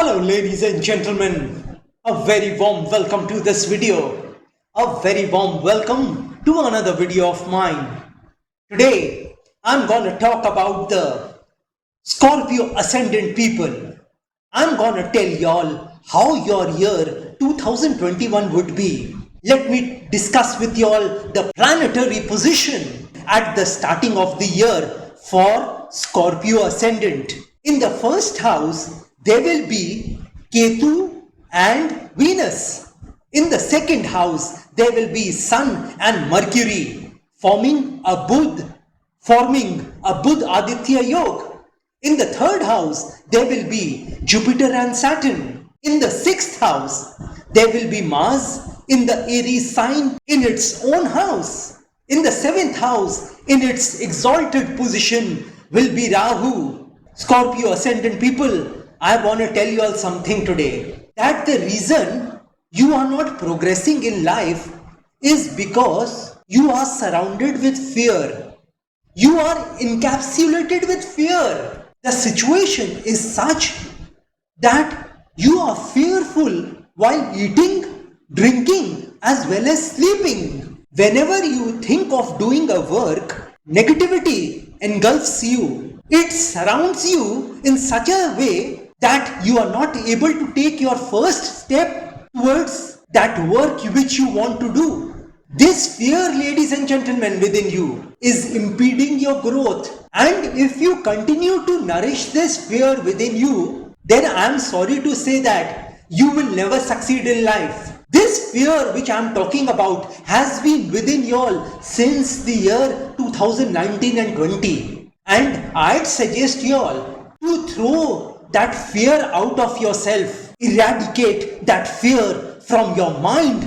Hello ladies and gentlemen, a very warm welcome to this video. A very warm welcome to another video of mine. Today, I'm gonna talk about the Scorpio Ascendant people. I'm gonna tell y'all how your year 2021 would be. Let me discuss with y'all the planetary position at the starting of the year for Scorpio Ascendant. In the first house, there will be Ketu and Venus. In the second house, there will be Sun and Mercury forming a Budh Aditya Yoga. In the third house, there will be Jupiter and Saturn. In the sixth house, there will be Mars in the Aries sign in its own house. In the seventh house, in its exalted position, will be Rahu. Scorpio Ascendant people, I want to tell you all something today. That the reason you are not progressing in life is because you are surrounded with fear. You are encapsulated with fear. The situation is such that you are fearful while eating, drinking, as well as sleeping. Whenever you think of doing a work, negativity engulfs you. It surrounds you in such a way that you are not able to take your first step towards that work which you want to do. This fear, ladies and gentlemen, within you is impeding your growth. And if you continue to nourish this fear within you, then I am sorry to say that you will never succeed in life. This fear which I am talking about has been within you all since the year 2019 and 20. And I'd suggest you all to throw that fear out of yourself. Eradicate that fear from your mind,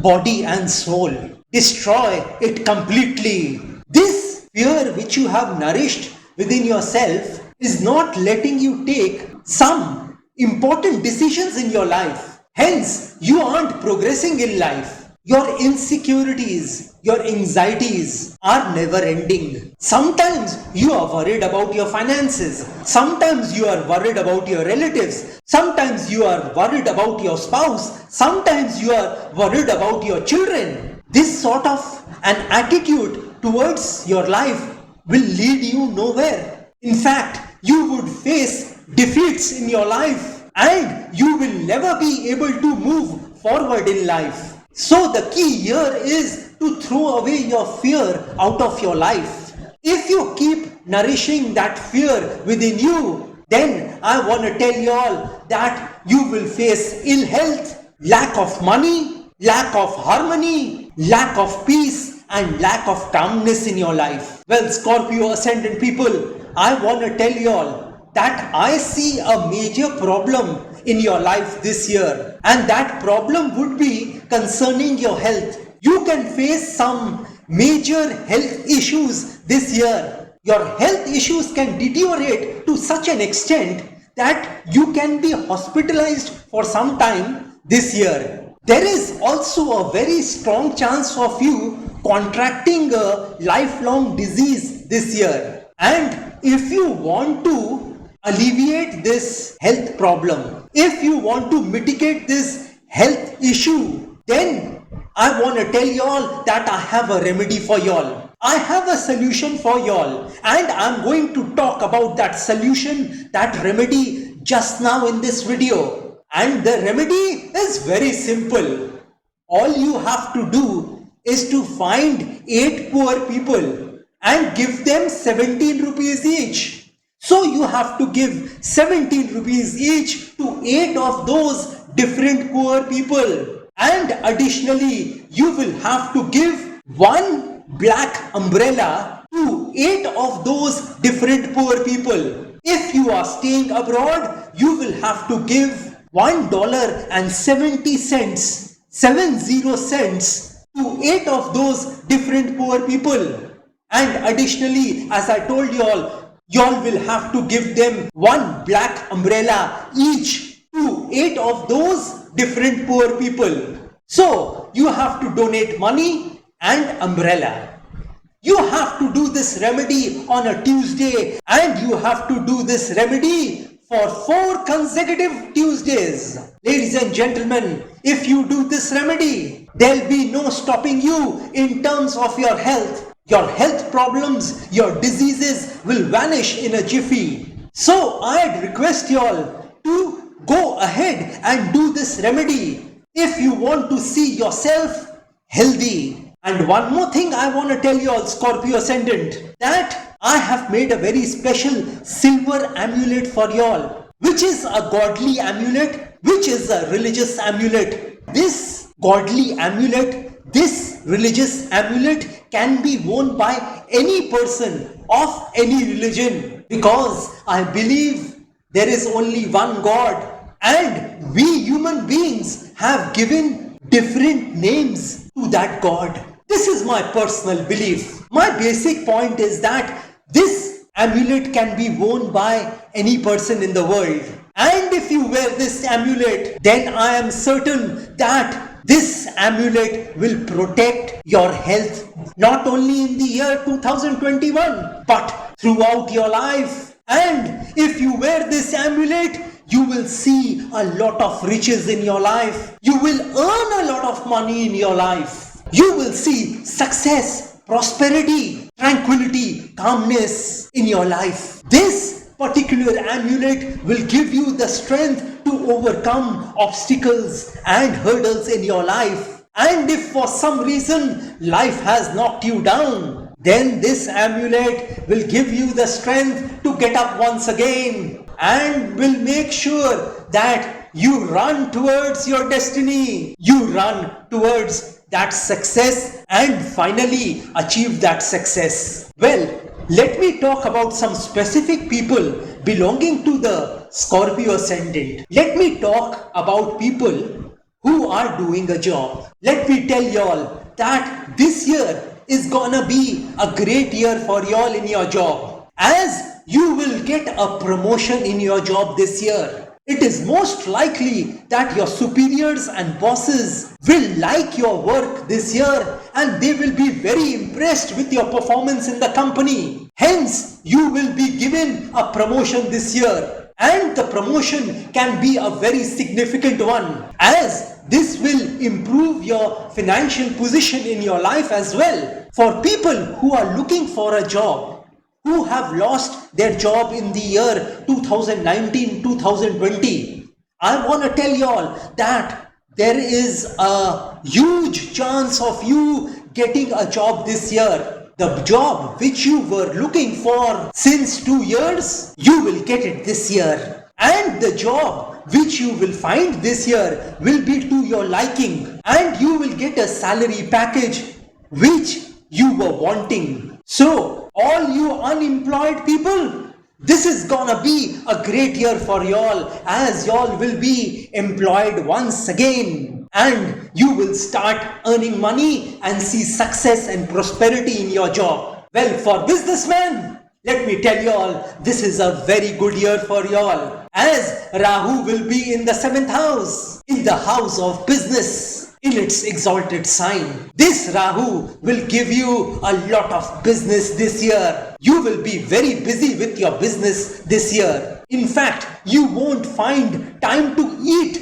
body and soul. Destroy it completely. This fear which you have nourished within yourself is not letting you take some important decisions in your life. Hence, you aren't progressing in life. Your insecurities, your anxieties are never ending. Sometimes you are worried about your finances. Sometimes you are worried about your relatives. Sometimes you are worried about your spouse. Sometimes you are worried about your children. This sort of an attitude towards your life will lead you nowhere. In fact, you would face defeats in your life and you will never be able to move forward in life. So the key here is to throw away your fear out of your life. If you keep nourishing that fear within you, then I want to tell you all that you will face ill health, lack of money, lack of harmony, lack of peace and lack of calmness in your life. Well, Scorpio Ascendant people, I want to tell you all that I see a major problem in your life this year, and that problem would be concerning your health. You can face some major health issues this year. Your health issues can deteriorate to such an extent that you can be hospitalized for some time this year. There is also a very strong chance of you contracting a lifelong disease this year. And if you want to alleviate this health problem, if you want to mitigate this health issue, then I want to tell y'all that I have a remedy for y'all. I have a solution for y'all, and I'm going to talk about that solution, that remedy just now in this video. And the remedy is very simple. All you have to do is to find 8 poor people and give them 17 rupees each. So you have to give 17 rupees each to 8 of those different poor people. And additionally, you will have to give 1 black umbrella to 8 of those different poor people. If you are staying abroad, you will have to give $1.70, 70 cents to 8 of those different poor people. And additionally, as I told you all will have to give them 1 black umbrella each to 8 of those different poor people. So you have to donate money and umbrella. You have to do this remedy on a Tuesday, and you have to do this remedy for 4 consecutive Tuesdays. Ladies and gentlemen, if you do this remedy, there'll be no stopping you in terms of your health. Your health problems, your diseases will vanish in a jiffy. So I'd request you all to go ahead and do this remedy if you want to see yourself healthy. And one more thing I want to tell you all, Scorpio Ascendant, that I have made a very special silver amulet for you all, which is a godly amulet, which is a religious amulet. This godly amulet, this religious amulet can be worn by any person of any religion, because I believe there is only one God, and we human beings have given different names to that God. This is my personal belief. My basic point is that this amulet can be worn by any person in the world. And if you wear this amulet, then I am certain that this amulet will protect your health not only in the year 2021 but throughout your life. And if you wear this amulet, you will see a lot of riches in your life. You will earn a lot of money in your life. You will see success, prosperity, tranquility, calmness in your life. This particular amulet will give you the strength to overcome obstacles and hurdles in your life. And if for some reason life has knocked you down, then this amulet will give you the strength to get up once again and will make sure that you run towards your destiny. You run towards that success and finally achieve that success. Well, let me talk about some specific people belonging to the Scorpio Ascendant. Let me talk about people who are doing a job. Let me tell y'all that this year is gonna be a great year for y'all in your job, as you will get a promotion in your job this year. It is most likely that your superiors and bosses will like your work this year and they will be very impressed with your performance in the company. Hence, you will be given a promotion this year, and the promotion can be a very significant one, as this will improve your financial position in your life as well. For people who are looking for a job, who have lost their job in the year 2019-2020, I want to tell you all that there is a huge chance of you getting a job this year. The job which you were looking for since 2 years, you will get it this year. And the job which you will find this year will be to your liking, and you will get a salary package which you were wanting. So, all you unemployed people, this is gonna be a great year for y'all, as y'all will be employed once again, and you will start earning money and see success and prosperity in your job. Well, for businessmen, let me tell y'all, this is a very good year for y'all, as Rahu will be in the 7th house, in the house of business, in its exalted sign. This Rahu will give you a lot of business this year. You will be very busy with your business this year. In fact, you won't find time to eat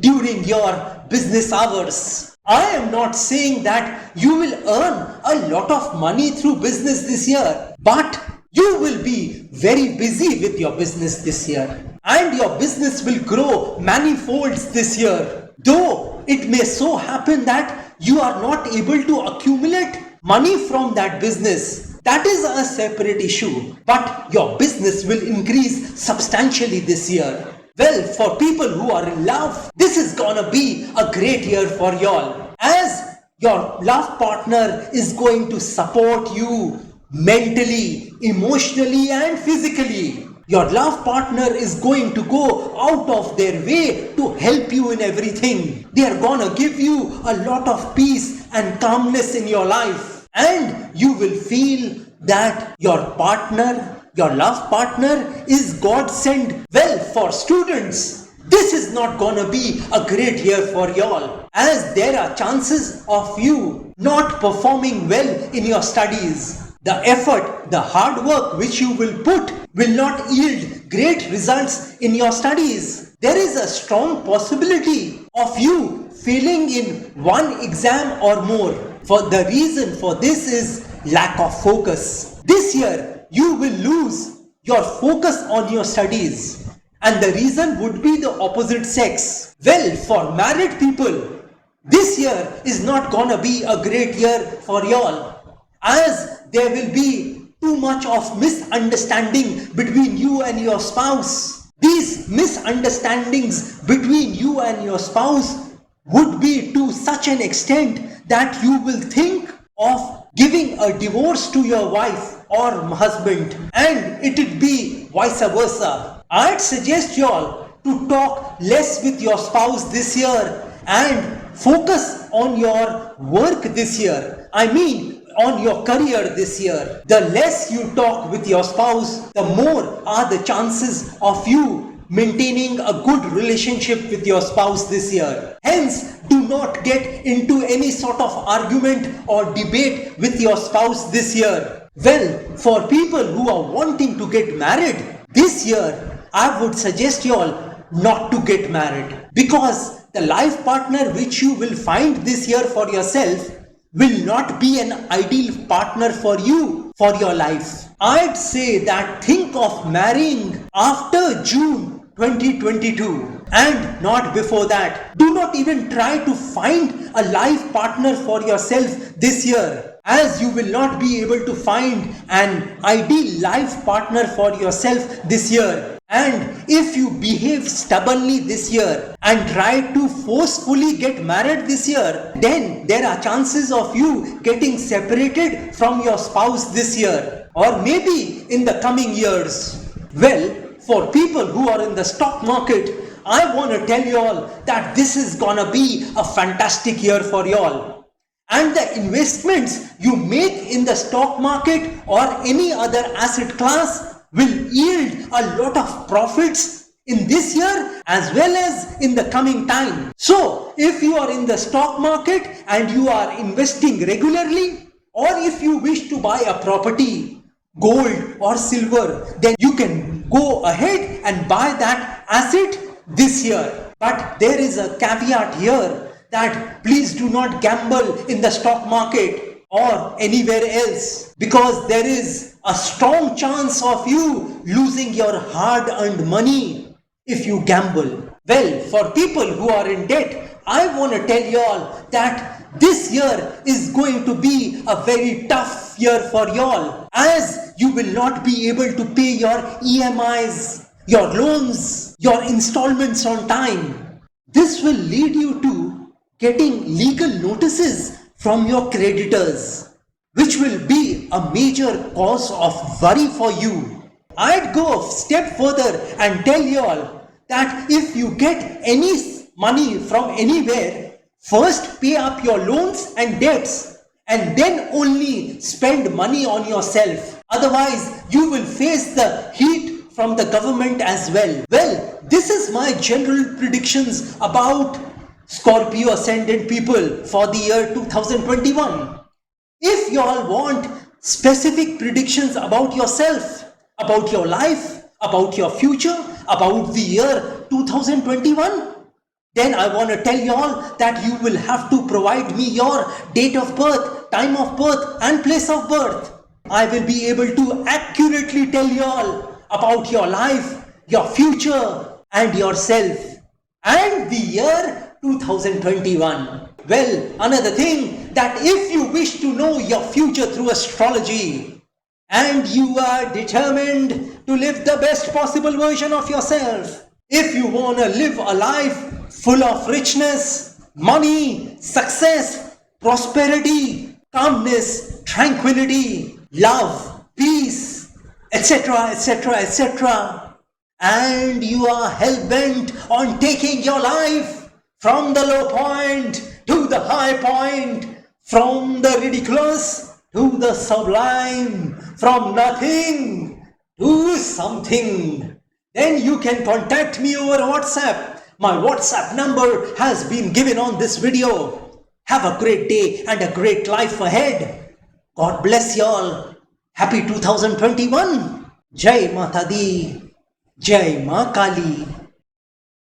during your business hours. I am not saying that you will earn a lot of money through business this year, but you will be very busy with your business this year, and your business will grow manifolds this year. Though it may so happen that you are not able to accumulate money from that business, that is a separate issue, but your business will increase substantially this year. Well, for people who are in love, this is gonna be a great year for y'all, as your love partner is going to support you mentally, emotionally and physically. Your love partner is going to go out of their way to help you in everything. They are gonna give you a lot of peace and calmness in your life, and you will feel that your partner, your love partner, is God sent. Well, for students, this is not gonna be a great year for y'all, as there are chances of you not performing well in your studies. The effort, the hard work which you will put will not yield great results in your studies. There is a strong possibility of you failing in one exam or more. For the reason for this is lack of focus. This year you will lose your focus on your studies, and the reason would be the opposite sex. Well, for married people, this year is not gonna be a great year for y'all, as there will be too much of misunderstanding between you and your spouse. These misunderstandings between you and your spouse would be to such an extent that you will think of giving a divorce to your wife or husband, and it would be vice versa. I'd suggest y'all to talk less with your spouse this year and focus on your work this year. I mean, on your career this year. The less you talk with your spouse, the more are the chances of you maintaining a good relationship with your spouse this year. Hence, do not get into any sort of argument or debate with your spouse this year. Well, for people who are wanting to get married this year, I would suggest you all not to get married, because the life partner which you will find this year for yourself will not be an ideal partner for you for your life. I'd say that think of marrying after June 2022 and not before that. Do not even try to find a life partner for yourself this year, as you will not be able to find an ideal life partner for yourself this year. And if you behave stubbornly this year and try to forcefully get married this year, then there are chances of you getting separated from your spouse this year, or maybe in the coming years. Well, for people who are in the stock market, I want to tell you all that this is gonna be a fantastic year for you all. And the investments you make in the stock market or any other asset class will yield a lot of profits in this year as well as in the coming time. So if you are in the stock market and you are investing regularly, or if you wish to buy a property, gold or silver, then you can go ahead and buy that asset this year. But there is a caveat here that please do not gamble in the stock market or anywhere else, because there is a strong chance of you losing your hard-earned money if you gamble. Well, for people who are in debt, I want to tell you all that this year is going to be a very tough year for you all, as you will not be able to pay your EMIs, your loans, your installments on time. This will lead you to getting legal notices from your creditors, which will be a major cause of worry for you. I'd go a step further and tell you all that if you get any money from anywhere, first pay up your loans and debts and then only spend money on yourself. Otherwise, you will face the heat from the government as well. Well, this is my general predictions about Scorpio Ascendant people for the year 2021. If you all want specific predictions about yourself, about your life, about your future, about the year 2021, then I want to tell you all that you will have to provide me your date of birth, time of birth and place of birth. I will be able to accurately tell you all about your life, your future and yourself and the year 2021. Well, another thing, that if you wish to know your future through astrology and you are determined to live the best possible version of yourself, if you want to live a life full of richness, money, success, prosperity, calmness, tranquility, love, peace, etc., etc., etc., and you are hell-bent on taking your life from the low point to the high point, from the ridiculous to the sublime, from nothing to something, then you can contact me over WhatsApp. My WhatsApp number has been given on this video. Have a great day and a great life ahead. God bless you all. Happy 2021. Jai Mata Di. Jai Ma Kali.